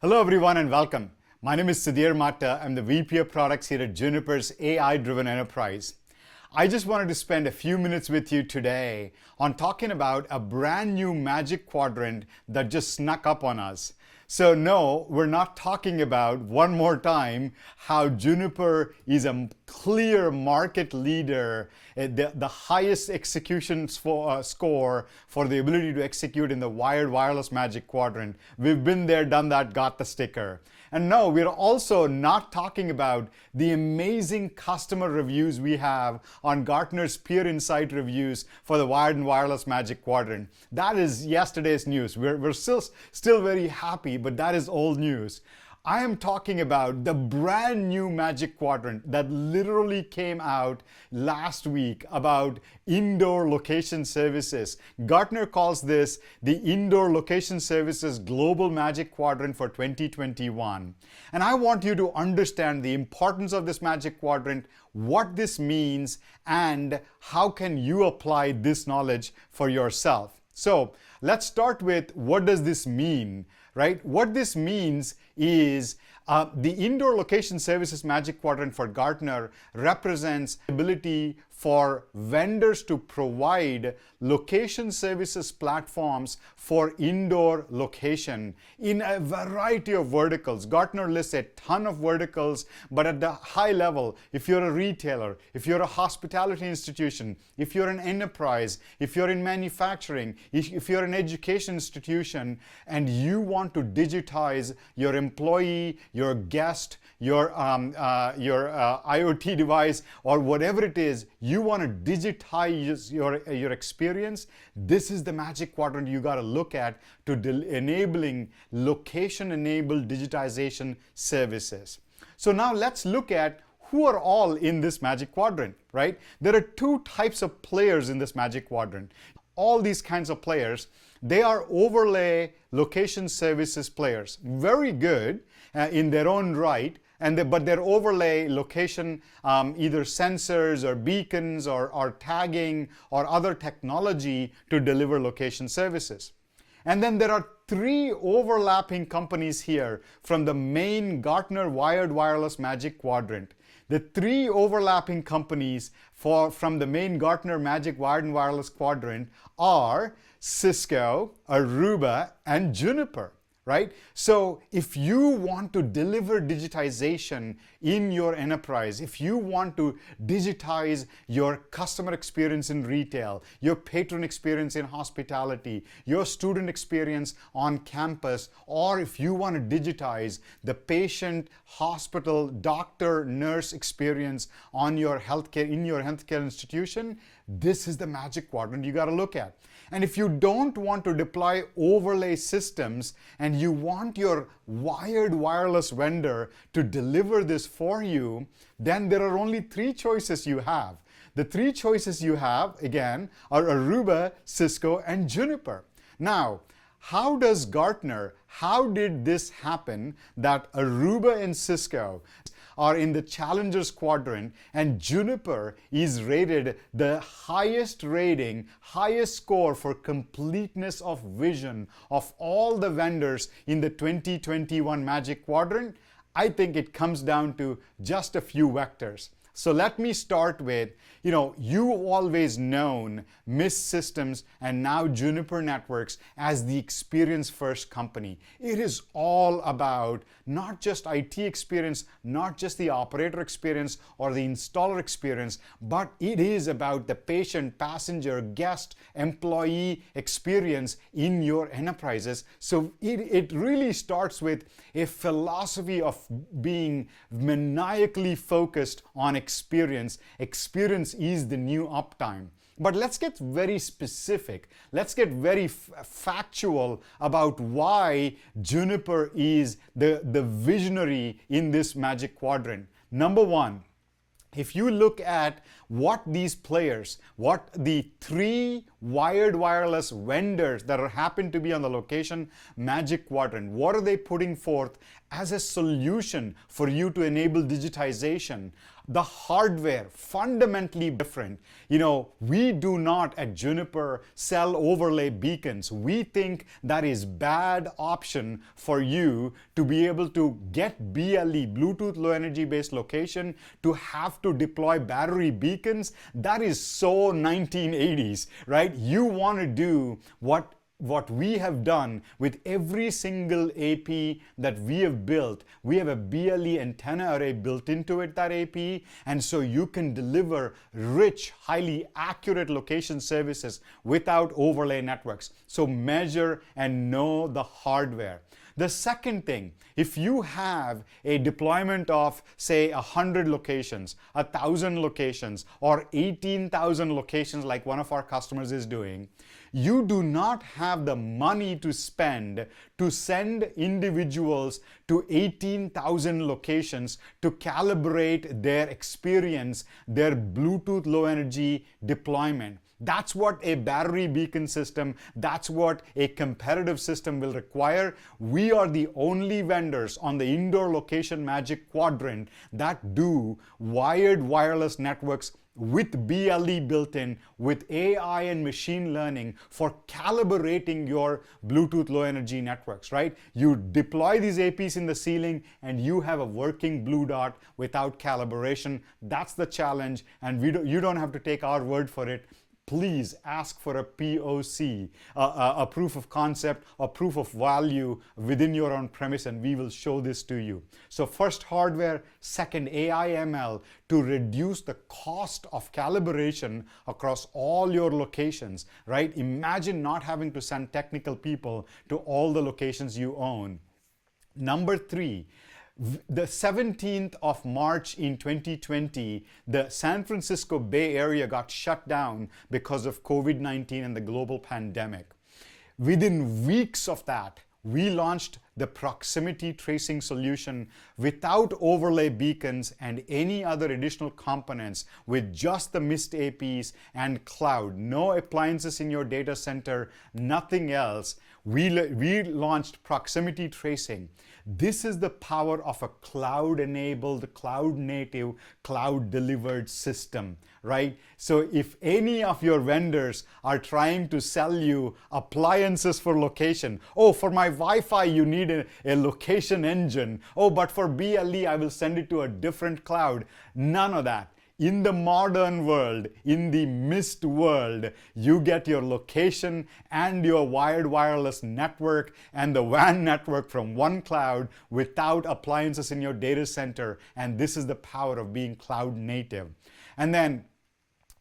Hello everyone and welcome. My name is Sudhir Matta. I'm the VP of Products here at Juniper's AI-driven enterprise. I just wanted to spend a few minutes with you today on talking about a brand new Magic Quadrant that just snuck up on us. So no, we're not talking about, one more time, how Juniper is a clear market leader, the highest execution score for the ability to execute in the wired wireless Magic Quadrant. We've been there, done that, got the sticker. And no, we're also not talking about the amazing customer reviews we have on Gartner's Peer Insight reviews for the wired and wireless Magic Quadrant. That is yesterday's news. We're still very happy, but that is old news. I am talking about the brand new Magic Quadrant that literally came out last week about indoor location services. Gartner calls this the Indoor Location Services Global Magic Quadrant for 2021. And I want you to understand the importance of this Magic Quadrant, what this means, and how can you apply this knowledge for yourself. So let's start with, what does this mean, right? What this means is the Indoor Location Services Magic Quadrant for Gartner represents the ability for vendors to provide location services platforms for indoor location in a variety of verticals. Gartner lists a ton of verticals, but at the high level, if you're a retailer, if you're a hospitality institution, if you're an enterprise, if you're in manufacturing, if you're an education institution, and you want to digitize your employee, your guest, your IoT device, or whatever it is, you want to digitize your experience, this is the Magic Quadrant you got to look at to enabling location-enabled digitization services. So now let's look at who are all in this Magic Quadrant, right? There are two types of players in this Magic Quadrant. All these kinds of players, they are overlay location services players. Very good in their own right, but their overlay location, either sensors or beacons or tagging or other technology to deliver location services. And then there are three overlapping companies here from the main Gartner Wired Wireless Magic Quadrant. The three overlapping companies from the main Gartner Magic Wired and Wireless Quadrant are Cisco, Aruba, and Juniper. Right? So if you want to deliver digitization in your enterprise, if you want to digitize your customer experience in retail, your patron experience in hospitality, your student experience on campus, or if you want to digitize the patient, hospital, doctor, nurse experience in your healthcare institution, this is the Magic Quadrant you got to look at. And if you don't want to deploy overlay systems and you want your wired wireless vendor to deliver this for you, then there are only three choices you have. The three choices you have, again, are Aruba, Cisco, and Juniper. Now, how did this happen that Aruba and Cisco are in the Challengers Quadrant and Juniper is rated the highest rating, highest score for completeness of vision of all the vendors in the 2021 Magic Quadrant? I think it comes down to just a few vectors. So let me start with, you've always known Mist Systems and now Juniper Networks as the experience-first company. It is all about not just IT experience, not just the operator experience or the installer experience, but it is about the patient, passenger, guest, employee experience in your enterprises. So it really starts with a philosophy of being maniacally focused on experience. Experience is the new uptime. But let's get very specific. Let's get very factual about why Juniper is the visionary in this Magic Quadrant. Number one, if you look at what these players, what the three wired wireless vendors that happen to be on the location Magic Quadrant. What are they putting forth as a solution for you to enable digitization? The hardware, fundamentally different. We do not at Juniper sell overlay beacons. We think that is bad option for you to be able to get BLE, Bluetooth Low Energy Based Location, to have to deploy battery beacons. That is so 1980s, right? You want to do what we have done with every single AP that we have built. We have a BLE antenna array built into it, that AP, and so you can deliver rich, highly accurate location services without overlay networks. So measure and know the hardware. The second thing, if you have a deployment of, say, 100 locations, 1,000 locations, or 18,000 locations like one of our customers is doing, you do not have the money to spend to send individuals to 18,000 locations to calibrate their experience, their Bluetooth Low Energy deployment. That's what a battery beacon system, that's what a competitive system will require. We are the only vendors on the indoor location Magic Quadrant that do wired wireless networks with BLE built in, with AI and machine learning for calibrating your Bluetooth Low Energy networks, right? You deploy these APs in the ceiling and you have a working blue dot without calibration. That's the challenge, and you don't have to take our word for it. Please ask for a POC, a proof of concept, a proof of value within your own premise, and we will show this to you. So first hardware, second AI ML to reduce the cost of calibration across all your locations, right? Imagine not having to send technical people to all the locations you own. Number three, the 17th of March in 2020, the San Francisco Bay Area got shut down because of COVID-19 and the global pandemic. Within weeks of that, we launched the proximity tracing solution without overlay beacons and any other additional components, with just the Mist APs and cloud. No appliances in your data center, nothing else. We launched proximity tracing. This is the power of a cloud-enabled, cloud-native, cloud-delivered system, right? So if any of your vendors are trying to sell you appliances for location, oh, for my Wi-Fi you need a location engine, oh, but for BLE I will send it to a different cloud. None of that. In the modern world, in the Mist world, you get your location and your wired wireless network and the WAN network from one cloud without appliances in your data center. And this is the power of being cloud native. And then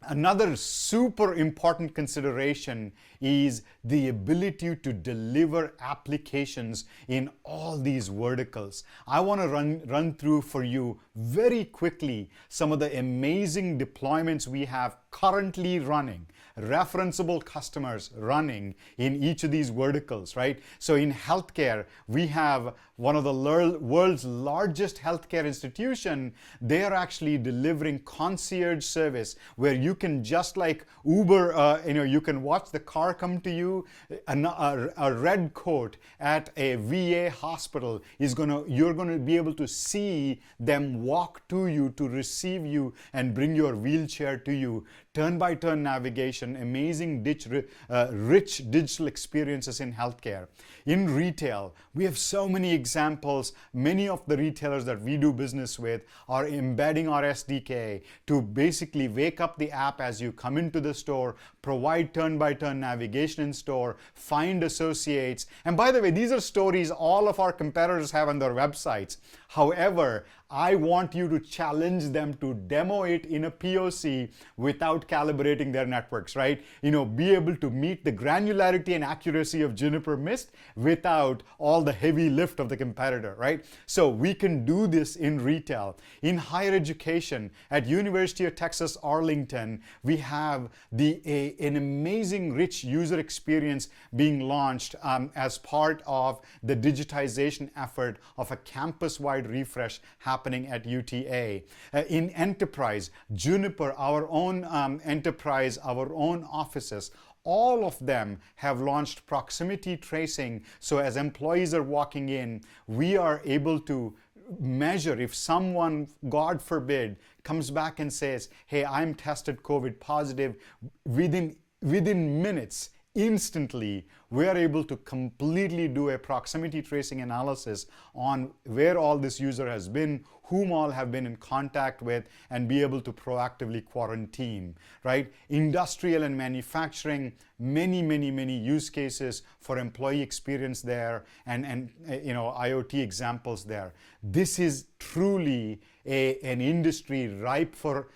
another super important consideration is the ability to deliver applications in all these verticals. I want to run through for you very quickly some of the amazing deployments we have currently running, referenceable customers running in each of these verticals, right? So in healthcare, we have one of the world's largest healthcare institution. They are actually delivering concierge service where you can, just like Uber, you can watch the car come to you. A red coat at a VA hospital you're going to be able to see them walk to you to receive you and bring your wheelchair to you. Turn-by-turn navigation, amazing rich digital experiences in healthcare. In retail, we have so many examples. Many of the retailers that we do business with are embedding our SDK to basically wake up the app as you come into the store, provide turn-by-turn navigation in store, find associates. And by the way, these are stories all of our competitors have on their websites. However, I want you to challenge them to demo it in a POC without calibrating their networks, right? Be able to meet the granularity and accuracy of Juniper Mist without all the heavy lift of the competitor, right? So we can do this in retail. In higher education, at University of Texas Arlington, we have an amazing rich user experience being launched as part of the digitization effort of a campus-wide refresh happening at UTA. In enterprise, Juniper, our own enterprise, our own offices, all of them have launched proximity tracing. So as employees are walking in, we are able to measure if someone, God forbid, comes back and says, hey, I'm tested COVID positive, within minutes, instantly, we are able to completely do a proximity tracing analysis on where all this user has been, whom all have been in contact with, and be able to proactively quarantine, right? Industrial and manufacturing, many use cases for employee experience there, and IoT examples there. This is truly an industry ripe for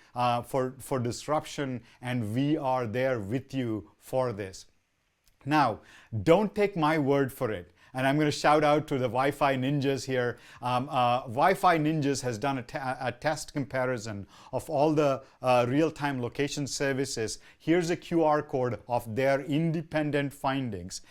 disruption, and we are there with you for this. Now, don't take my word for it. And I'm going to shout out to the Wi-Fi ninjas here. Wi-Fi ninjas has done a test comparison of all the real-time location services. Here's a QR code of their independent findings.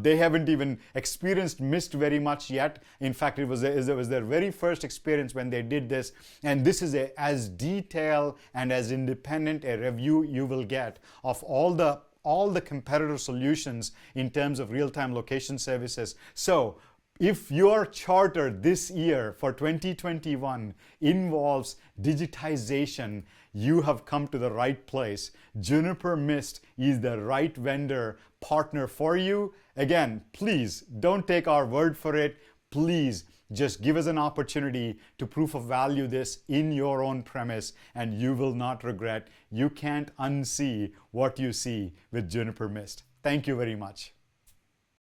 They haven't even experienced Mist very much yet. In fact, it was their very first experience when they did this. And this is as detailed and as independent a review you will get of all the competitor solutions in terms of real-time location services. So if your charter this year for 2021 involves digitization, you have come to the right place. Juniper Mist is the right vendor partner for you. Again, please don't take our word for it. Please just give us an opportunity to proof of value this in your own premise, and you will not regret. You can't unsee what you see with Juniper Mist. Thank you very much.